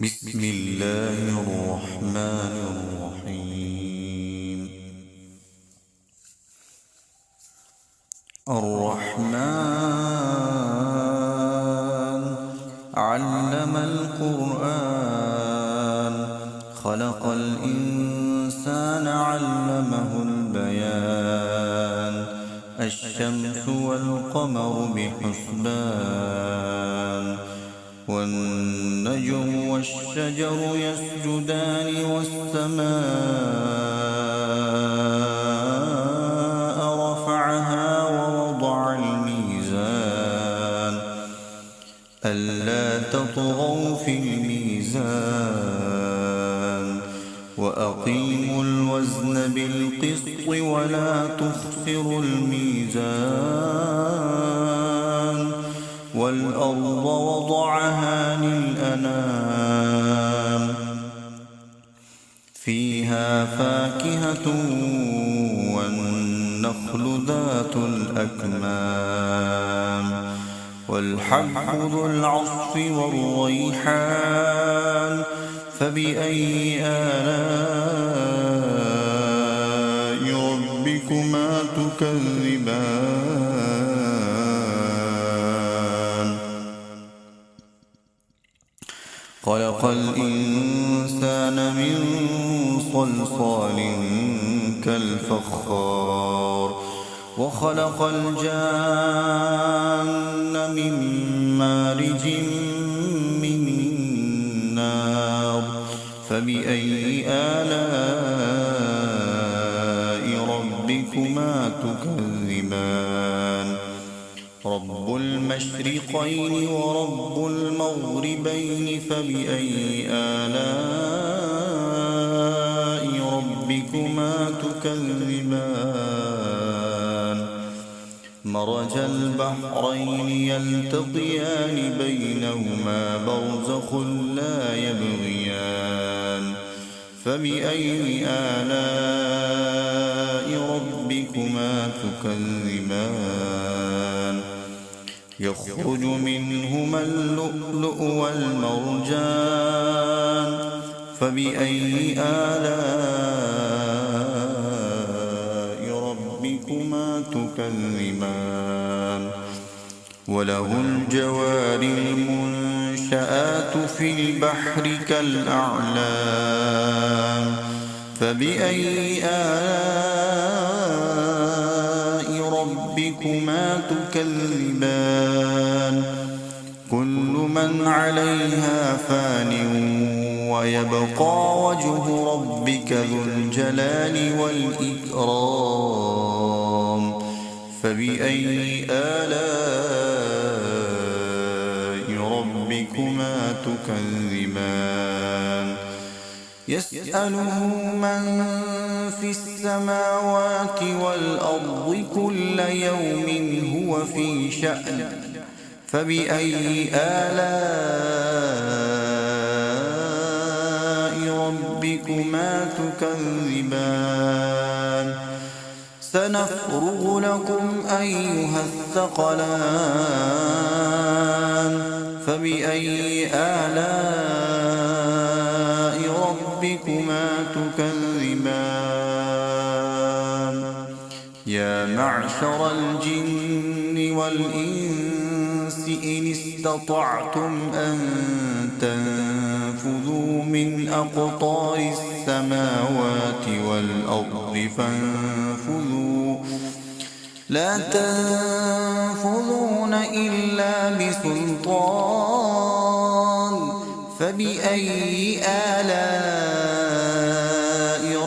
بسم الله الرحمن الرحيم. الرحمن علم القرآن خلق الإنسان علمه البيان. الشمس والقمر بحسبان والنجم والشجر يسجدان والسماء رفعها ووضع الميزان ألا تطغوا في الميزان وأقيموا الوزن بالقسط ولا تخسروا الميزان والأرض وضعها للأنام فيها فاكهة والنخل ذات الأكمام والحب ذو العصف والريحان فبأي آلاء ربكما تكذبان. خلق الإنسان من صلصال كالفخار وخلق الجان من مارج من نار فبأي آلاء ربكما تكذبان. رب المشرقين ورب المغربين فبأي آلاء ربكما تكذبان. مرج البحرين يلتقيان بينهما برزخ لا يبغيان فبأي آلاء ربكما تكذبان. يخرج منهما اللؤلؤ والمرجان فبأي آلاء ربكما تكذبان. وله الجوار المنشآت في البحر كالأعلام فبأي آلاء ربكما تكذبان. كل من عليها فان ويبقى وجه ربك ذو الجلال والإكرام فبأي آلاء ربكما تكذبان. يسأله من في السماوات والأرض كل يوم هو في شأن فبأي آلاء ربكما تكذبان. سنفرغ لكم أيها الثقلان فبأي آلاء ربكما تكذبان. يا معشر الجن والإنس إن استطعتم أن تنفذوا من أقطار السماوات والأرض فانفذوا لا تنفذون إلا بسلطان فبأي آلاء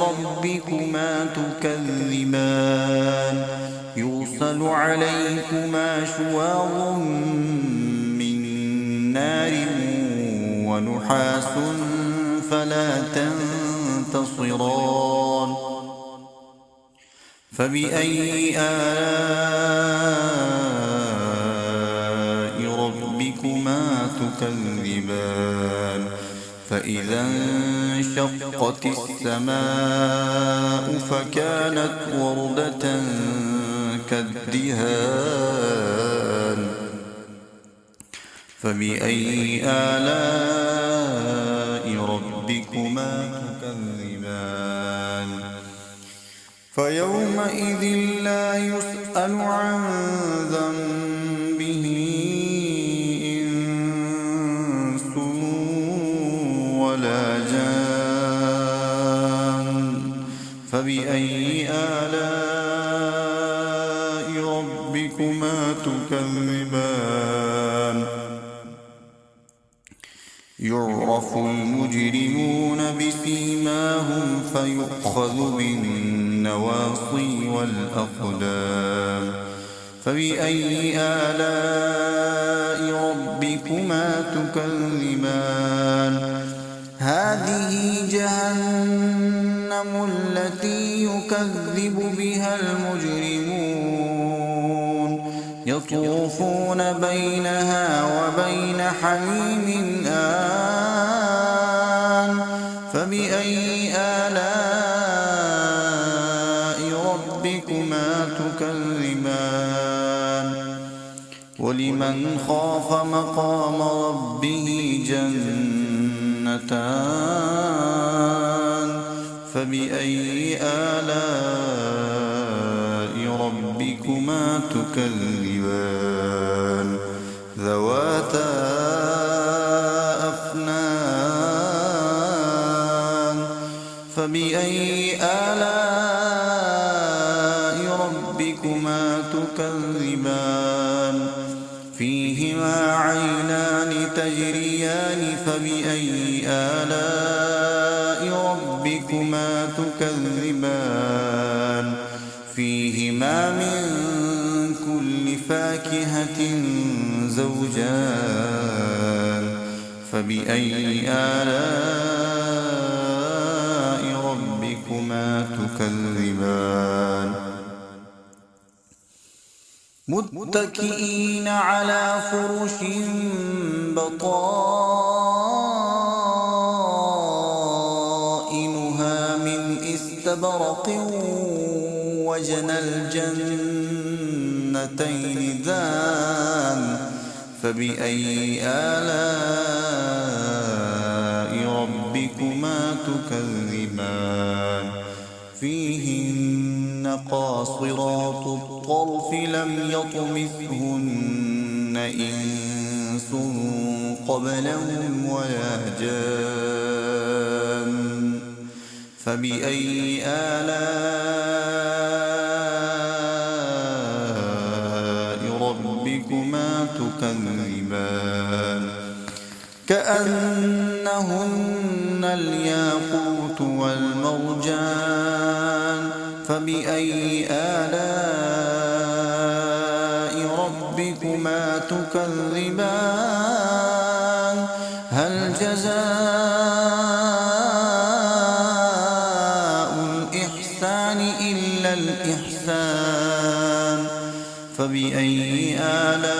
ربكما تكذبان. يرسل عليكما شواظ من نار ونحاس فلا تنتصران فبأي آلاء ربكما تكذبان. فإذا انشقت السماء فكانت وردة كالدهان فبأي آلاء ربكما تكذبان فيومئذ لا يسأل عن ذنبه إنس ولا جان فبأي آلاء ربكما تكذبان يعرف المجرمون بسيماهم فيؤخذ بالنواصي والأقدام فبأي آلاء ربكما تكذبان هذه جهنم التي يكذب بها المجرمون يطوفون بينها وبين حميم آن فبأي آلاء ربكما تكذبان ولمن خاف مقام ربه جنتان فبأي آلاء ربكما تكذبان ذواتا أفنان فبأي آلاء ربكما تكذبان فيهما عينان تجريان فبأي آلاء ربكما تكذبان فيهما من كل فاكهة زوجان فبأي آلاء ربكما تكذبان متكئين على فرش بطائنها من استبرق وجنى الجنتين دان فبأي آلاء ربكما تكذبان فيهن قاصرات الطرف لم يطمثهن إنس قبلهم ولا جان فبأي آلاء ربكما تكذبان كأنهن الياقوت والمرجان فبأي آلاء ربكما تكذبان هل جزاء الإحسان إلا الإحسان فبأي آلاء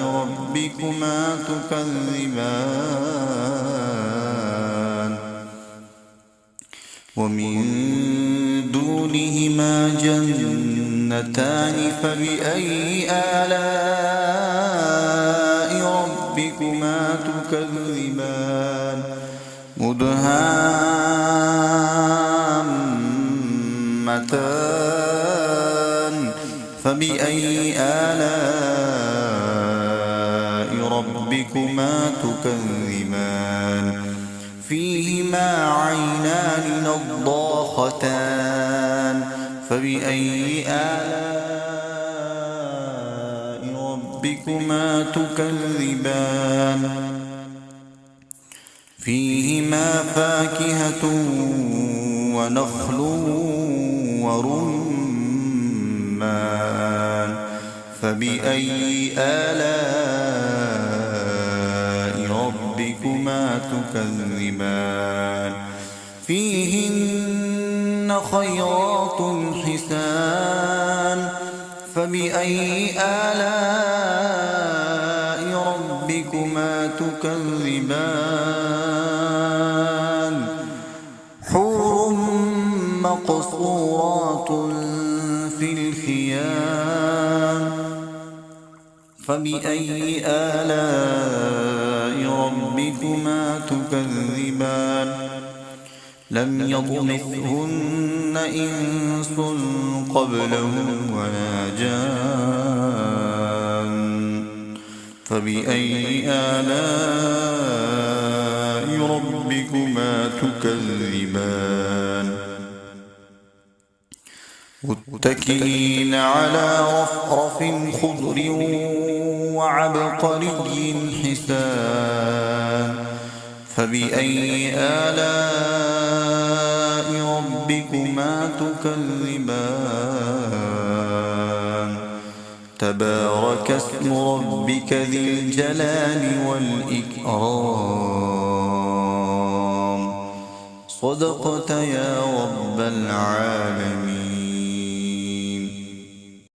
ربكما تكذبان ومن دونهما جنتان فبأي آلاء ربكما تكذبان مدهامتان فبأي آلاء ربكما تكذبان فيهما عينان نضاختان فبأي آلاء ربكما تكذبان فيهما فاكهة ونخل ورمان فبأي آلاء ربكما تكذبان فيهن خيرات حسان فبأي آلاء ربكما تكذبان حور مقصورات في الخيام فبأي آلاء ربكما تكذبان لم يطمثهن إنس قبلهم ولا جان فبأي آلاء ربكما تكذبان متكئين على رفرف خضر وعبقري حسان فبأي آلاء ربكما تكذبان تبارك اسم ربك ذي الجلال والإكرام صدقت يا رب العالمين.